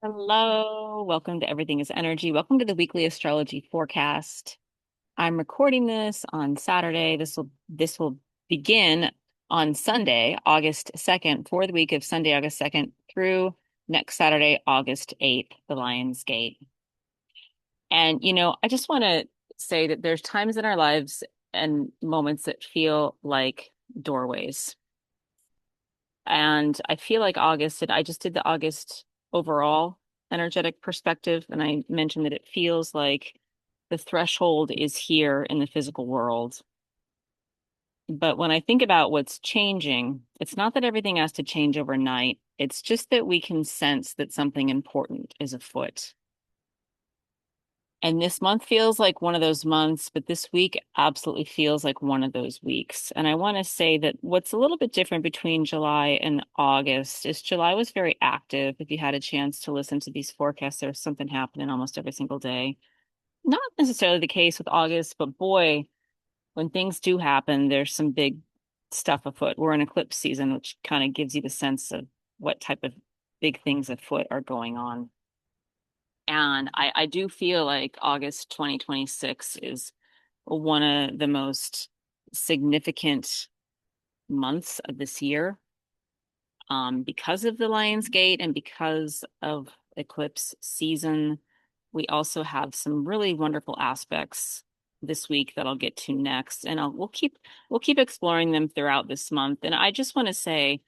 Hello, welcome to Everything is Energy. Welcome to the weekly astrology forecast. I'm recording this on Saturday. This will begin on Sunday, August 2nd, for the week of Sunday, August 2nd through next Saturday, August 8th, the Lion's Gate. And I just want to say that there's times in our lives and moments that feel like doorways. And I feel like August, and I just did the August overall energetic perspective, and I mentioned that it feels like the threshold is here in the physical world. But when I think about what's changing, it's not that everything has to change overnight. It's just that we can sense that something important is afoot. And this month feels like one of those months, but this week absolutely feels like one of those weeks. And I want to say that what's a little bit different between July and August is July was very active. If you had a chance to listen to these forecasts, there was something happening almost every single day. Not necessarily the case with August, but boy, when things do happen, there's some big stuff afoot. We're in eclipse season, which kind of gives you the sense of what type of big things afoot are going on. And I do feel like August 2026 is one of the most significant months of this year, because of the Lion's Gate and because of eclipse season. We also have some really wonderful aspects this week that I'll get to next, and we'll keep exploring them throughout this month. And I just want to say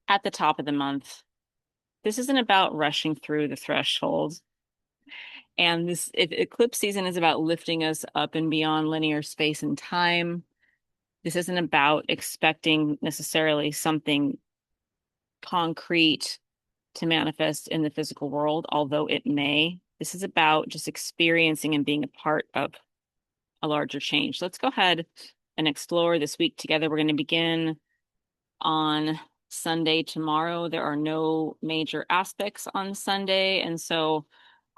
at the top of the month, this isn't about rushing through the threshold. And this if eclipse season is about lifting us up and beyond linear space and time. This isn't about expecting necessarily something concrete to manifest in the physical world, although it may. This is about just experiencing and being a part of a larger change. Let's go ahead and explore this week together. We're going to begin on Sunday tomorrow. There are no major aspects on Sunday. And so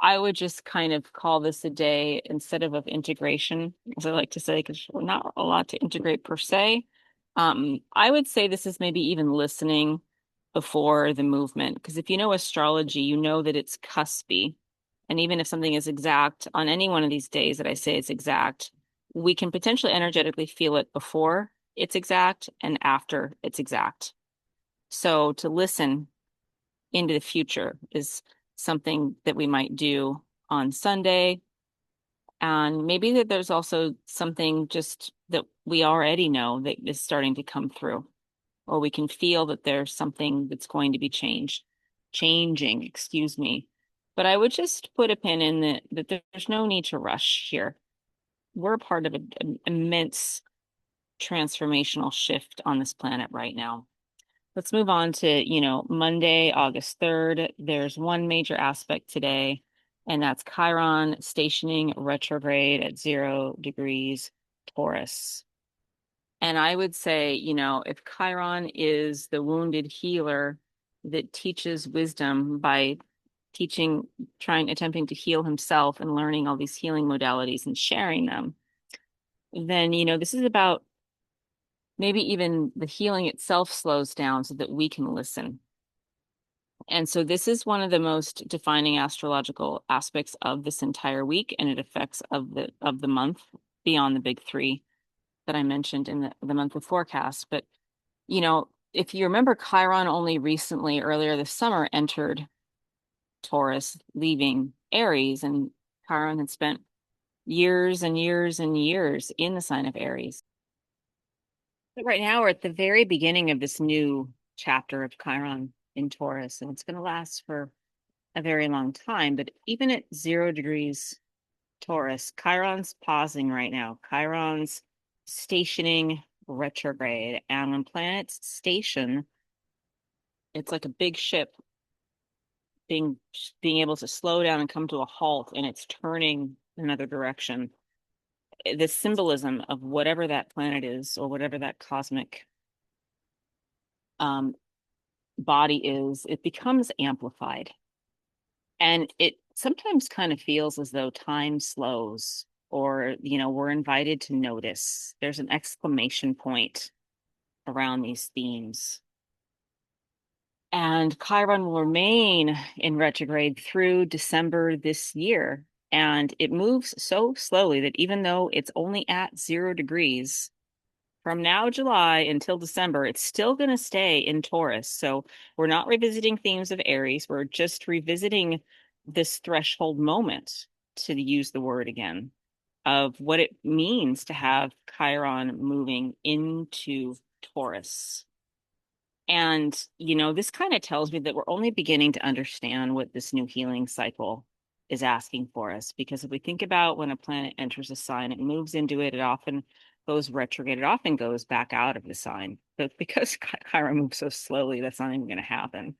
I would just kind of call this a day instead of integration, as I like to say, because we're not a lot to integrate per se. I would say this is maybe even listening before the movement, because if you know astrology, you know that it's cuspy. And even if something is exact on any one of these days that I say it's exact, we can potentially energetically feel it before it's exact and after it's exact. So to listen into the future is something that we might do on Sunday. And maybe that there's also something just that we already know that is starting to come through, or we can feel that there's something that's going to be changing, excuse me. But I would just put a pin in that there's no need to rush here. We're a part of an immense transformational shift on this planet right now. Let's move on to, Monday, August 3rd. There's one major aspect today, and that's Chiron stationing retrograde at 0 degrees Taurus. And I would say, if Chiron is the wounded healer that teaches wisdom by attempting to heal himself and learning all these healing modalities and sharing them, then, this is about maybe even the healing itself slows down so that we can listen. And so this is one of the most defining astrological aspects of this entire week, and it affects of the month beyond the big three that I mentioned in the month of forecast. But if you remember, Chiron only recently, earlier this summer, entered Taurus, leaving Aries, and Chiron had spent years and years and years in the sign of Aries. But right now, we're at the very beginning of this new chapter of Chiron in Taurus, and it's going to last for a very long time. But even at 0 degrees Taurus, Chiron's pausing right now. Chiron's stationing retrograde. And when planets station, it's like a big ship being being able to slow down and come to a halt, and it's turning another direction. The symbolism of whatever that planet is, or whatever that cosmic um, body is, it becomes amplified. And it sometimes kind of feels as though time slows, or, we're invited to notice. There's an exclamation point around these themes. And Chiron will remain in retrograde through December this year. And it moves so slowly that even though it's only at 0 degrees, from now, July until December, it's still going to stay in Taurus. So we're not revisiting themes of Aries. We're just revisiting this threshold moment, to use the word again, of what it means to have Chiron moving into Taurus. And, this kind of tells me that we're only beginning to understand what this new healing cycle is asking for us. Because if we think about when a planet enters a sign, it moves into it, it often goes retrograde, it often goes back out of the sign. But because Chiron moves so slowly, that's not even going to happen.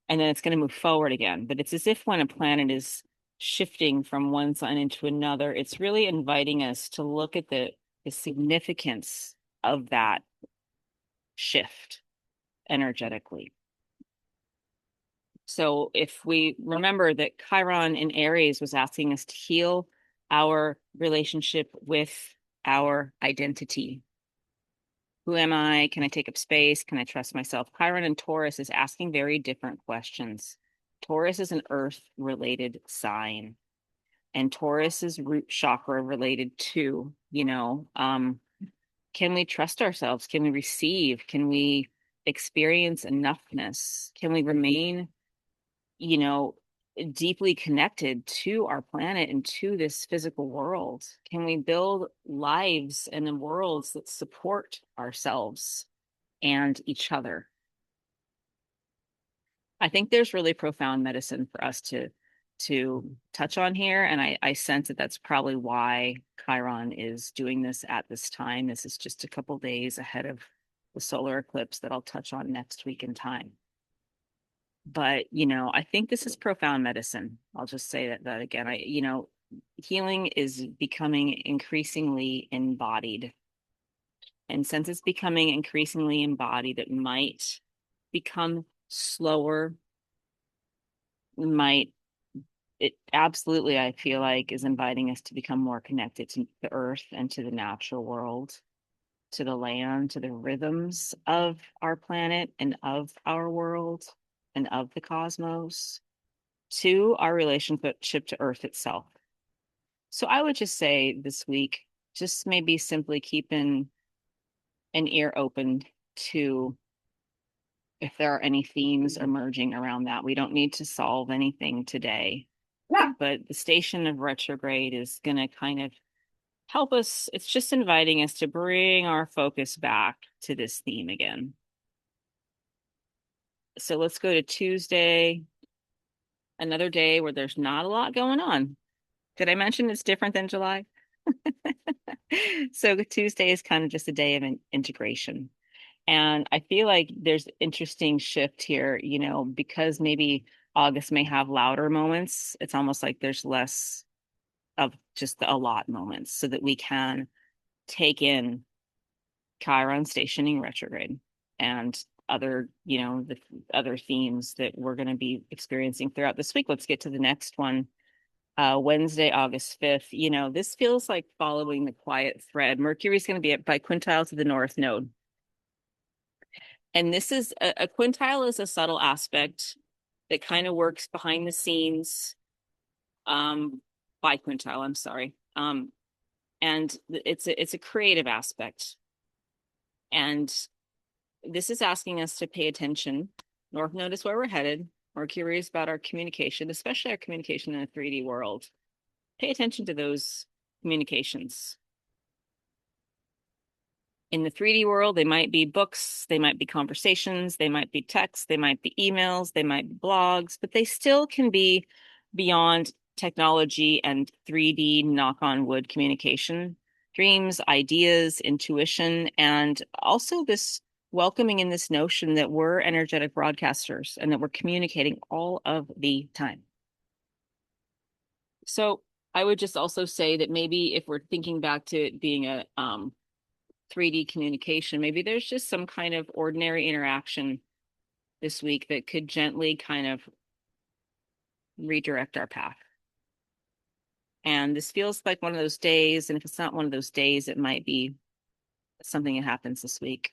And then it's going to move forward again. But it's as if when a planet is shifting from one sign into another, it's really inviting us to look at the significance of that shift energetically. So if we remember that Chiron in Aries was asking us to heal our relationship with our identity. Who am I? Can I take up space? Can I trust myself? Chiron in Taurus is asking very different questions. Taurus is an earth related sign, and Taurus is root chakra related too. Can we trust ourselves? Can we receive? Can we experience enoughness? Can we remain, you know, deeply connected to our planet and to this physical world? Can we build lives and in worlds that support ourselves and each other? I think there's really profound medicine for us to touch on here, and I sense that that's probably why Chiron is doing this at this time. This is just a couple days ahead of the solar eclipse that I'll touch on next week in time. But, I think this is profound medicine. I'll just say that again. Healing is becoming increasingly embodied. And since it's becoming increasingly embodied, it might become slower, might it absolutely, I feel like, is inviting us to become more connected to the earth and to the natural world, to the land, to the rhythms of our planet and of our world and of the cosmos, to our relationship to earth itself. So I would just say this week, just maybe simply keeping an ear open to if there are any themes emerging around that. We don't need to solve anything today, but the station of retrograde is going to kind of help us. It's just inviting us to bring our focus back to this theme again. So let's go to Tuesday, another day where there's not a lot going on. Did I mention it's different than July? So Tuesday is kind of just a day of integration. And I feel like there's interesting shift here, because maybe August may have louder moments. It's almost like there's less of just the a lot moments so that we can take in Chiron stationing retrograde and other, the other themes that we're going to be experiencing throughout this week. Let's get to the next one. Wednesday, August 5th. This feels like following the quiet thread. Mercury's going to be at biquintile to the North Node. And this is a quintile is a subtle aspect that kind of works behind the scenes. Biquintile, I'm sorry. And it's a creative aspect. And this is asking us to pay attention. North Node is where we're headed. Mercury is about our communication, especially our communication in a 3D world. Pay attention to those communications. In the 3D world, they might be books, they might be conversations, they might be texts, they might be emails, they might be blogs, but they still can be beyond technology and 3D knock on wood communication, dreams, ideas, intuition, and also this welcoming in this notion that we're energetic broadcasters and that we're communicating all of the time. So I would just also say that maybe if we're thinking back to it being a 3D communication, maybe there's just some kind of ordinary interaction this week that could gently kind of redirect our path. And this feels like one of those days. And if it's not one of those days, it might be something that happens this week.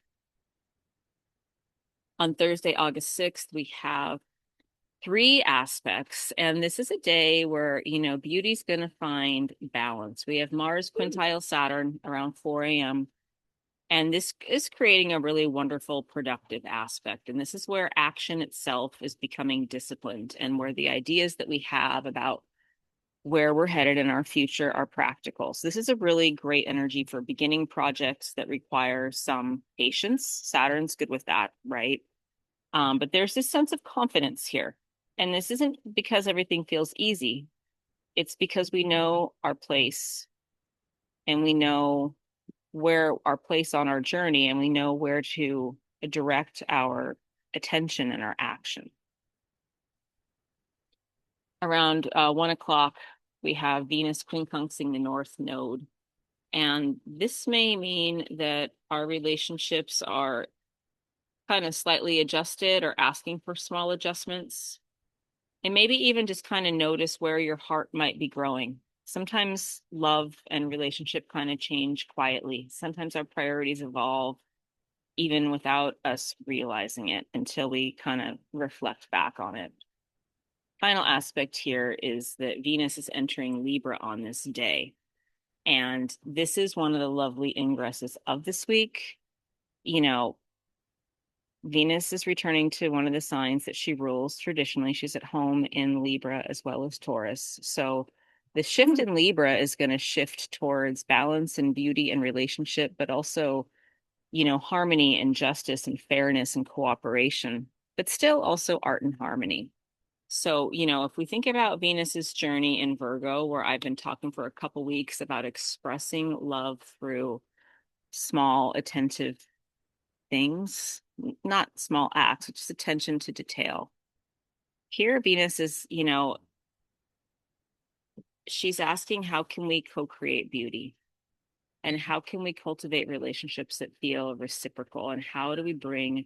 On Thursday, August 6th, we have three aspects. And this is a day where, beauty's going to find balance. We have Mars quintile Saturn around 4 a.m. And this is creating a really wonderful, productive aspect. And this is where action itself is becoming disciplined and where the ideas that we have about where we're headed in our future are practical. So this is a really great energy for beginning projects that require some patience. Saturn's good with that, right? But there's this sense of confidence here. And this isn't because everything feels easy. It's because we know our place and we know where our place on our journey and we know where to direct our attention and our action. Around 1 o'clock, we have Venus quincunxing the North Node. And this may mean that our relationships are kind of slightly adjusted or asking for small adjustments. And maybe even just kind of notice where your heart might be growing. Sometimes love and relationship kind of change quietly. Sometimes our priorities evolve even without us realizing it until we kind of reflect back on it. Final aspect here is that Venus is entering Libra on this day. And this is one of the lovely ingresses of this week. You know, Venus is returning to one of the signs that she rules traditionally. She's at home in Libra as well as Taurus. So the shift in Libra is going to shift towards balance and beauty and relationship, but also, harmony and justice and fairness and cooperation, but still also art and harmony. So, if we think about Venus's journey in Virgo, where I've been talking for a couple weeks about expressing love through small, attentive things, not small acts, just attention to detail. Here, Venus is, she's asking, how can we co-create beauty? And how can we cultivate relationships that feel reciprocal? And how do we bring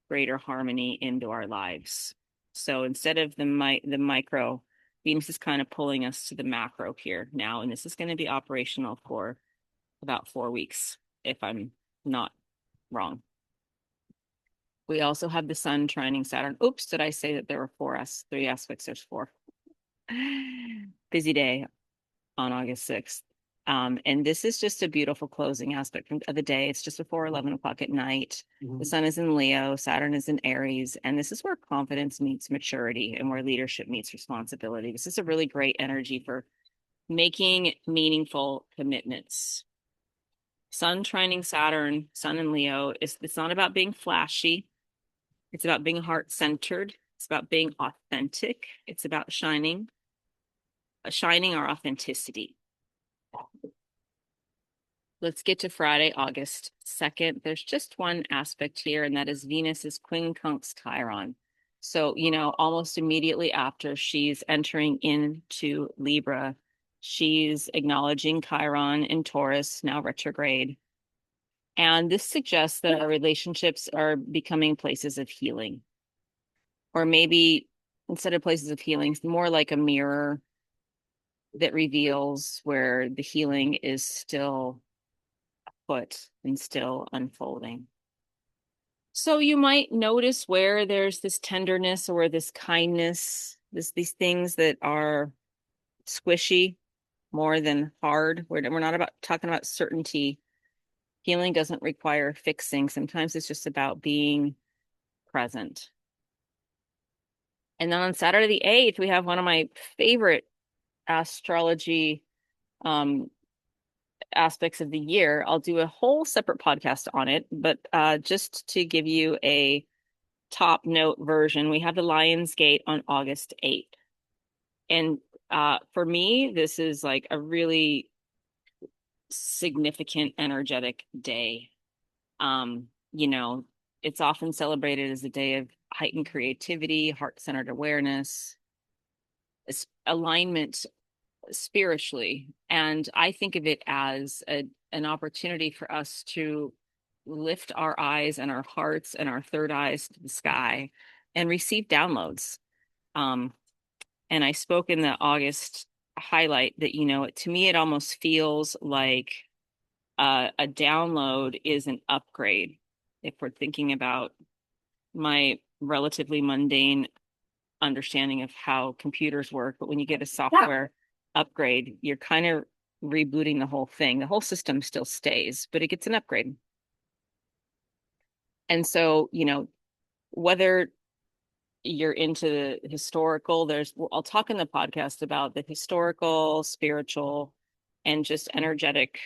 greater harmony into our lives? So instead of the micro, Venus is kind of pulling us to the macro here now. And this is going to be operational for about 4 weeks, if I'm not wrong. We also have the sun trining Saturn. Oops, did I say that there were three aspects? There's four. Busy day on August 6th. And this is just a beautiful closing aspect of the day. It's just before 11 o'clock at night. Mm-hmm. The sun is in Leo, Saturn is in Aries, and this is where confidence meets maturity and where leadership meets responsibility. This is a really great energy for making meaningful commitments. Sun trining Saturn, sun in Leo, it's not about being flashy. It's about being heart-centered. It's about being authentic. It's about shining our authenticity. Let's get to Friday, August 2nd. There's just one aspect here, and that is Venus's quincunx Chiron. So, almost immediately after she's entering into Libra, she's acknowledging Chiron in Taurus, now retrograde. And this suggests that our relationships are becoming places of healing. Or maybe instead of places of healing, more like a mirror that reveals where the healing is still afoot and still unfolding. So you might notice where there's this tenderness or this kindness, these things that are squishy more than hard. We're not talking about certainty. Healing doesn't require fixing. Sometimes it's just about being present. And then on Saturday the 8th, we have one of my favorite astrology aspects of the year. I'll do a whole separate podcast on it, but just to give you a top note version, we have the Lion's Gate on August 8th. And for me, this is like a really significant, energetic day. It's often celebrated as a day of heightened creativity, heart-centered awareness, alignment spiritually. And I think of it as an opportunity for us to lift our eyes and our hearts and our third eyes to the sky and receive downloads. And I spoke in the August highlight that, to me, it almost feels like a download is an upgrade if we're thinking about my relatively mundane understanding of how computers work, but when you get a software upgrade, you're kind of rebooting the whole thing. The whole system still stays, but it gets an upgrade. And so, whether you're into the historical, I'll talk in the podcast about the historical, spiritual, and just energetic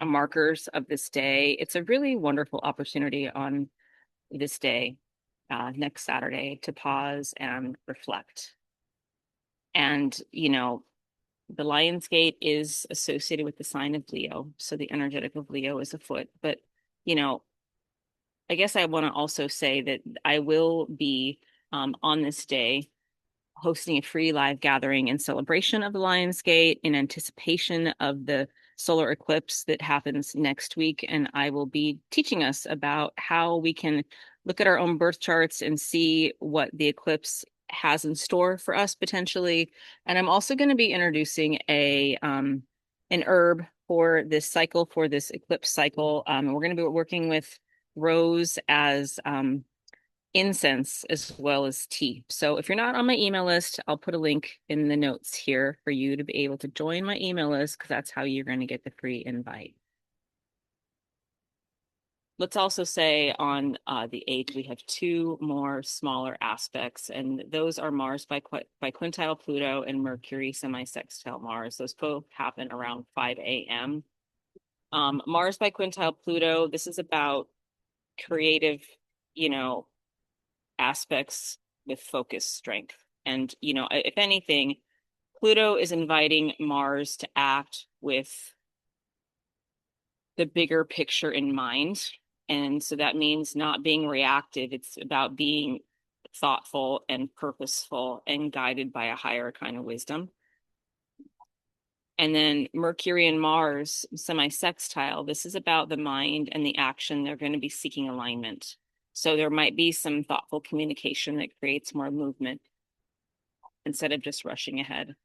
markers of this day. It's a really wonderful opportunity on this day, next Saturday, to pause and reflect. And, the Lion's Gate is associated with the sign of Leo. So the energetic of Leo is afoot. But, you know, I guess I want to also say that I will be on this day hosting a free live gathering in celebration of the Lionsgate in anticipation of the solar eclipse that happens next week. And I will be teaching us about how we can look at our own birth charts and see what the eclipse has in store for us potentially. And I'm also going to be introducing a an herb for this cycle, for this eclipse cycle. We're going to be working with rose as incense as well as tea. So if you're not on my email list, I'll put a link in the notes here for you to be able to join my email list because that's how you're going to get the free invite. Let's also say on the 8th, we have two more smaller aspects, and those are Mars by quintile Pluto and Mercury semi-sextile Mars. Those both happen around 5 a.m. Mars by quintile Pluto, this is about creative, you know, aspects with focus strength. And, if anything, Pluto is inviting Mars to act with the bigger picture in mind. And so that means not being reactive. It's about being thoughtful and purposeful and guided by a higher kind of wisdom. And then Mercury and Mars, semi-sextile, this is about the mind and the action. They're going to be seeking alignment. So there might be some thoughtful communication that creates more movement instead of just rushing ahead.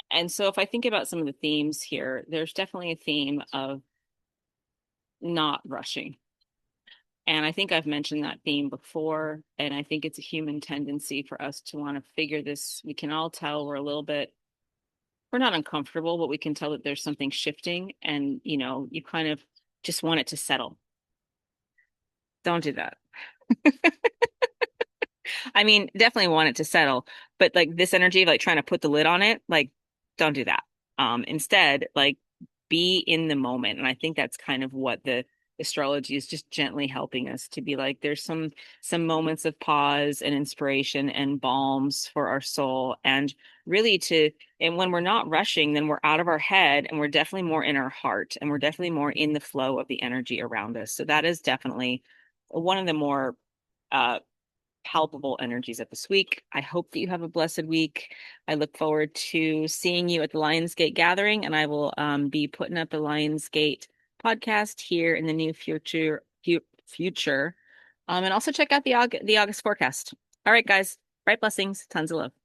And so if I think about some of the themes here, there's definitely a theme of not rushing. And I think I've mentioned that theme before. And I think it's a human tendency for us to want to figure this. We can all tell we're not uncomfortable, but we can tell that there's something shifting. And, you kind of just want it to settle. Don't do that. I mean, definitely want it to settle, but like this energy of like trying to put the lid on it, like don't do that. Instead, like be in the moment. And I think that's kind of what the astrology is just gently helping us to be like there's some moments of pause and inspiration and balms for our soul and really to and when we're not rushing, then we're out of our head and we're definitely more in our heart and we're definitely more in the flow of the energy around us. So that is definitely one of the more uh palpable energies of this week. I hope that you have a blessed week. I look forward to seeing you at the Lionsgate gathering, and I will be putting up the Lionsgate podcast here in the new future. And also check out the August forecast. All right, guys. Bright blessings. Tons of love.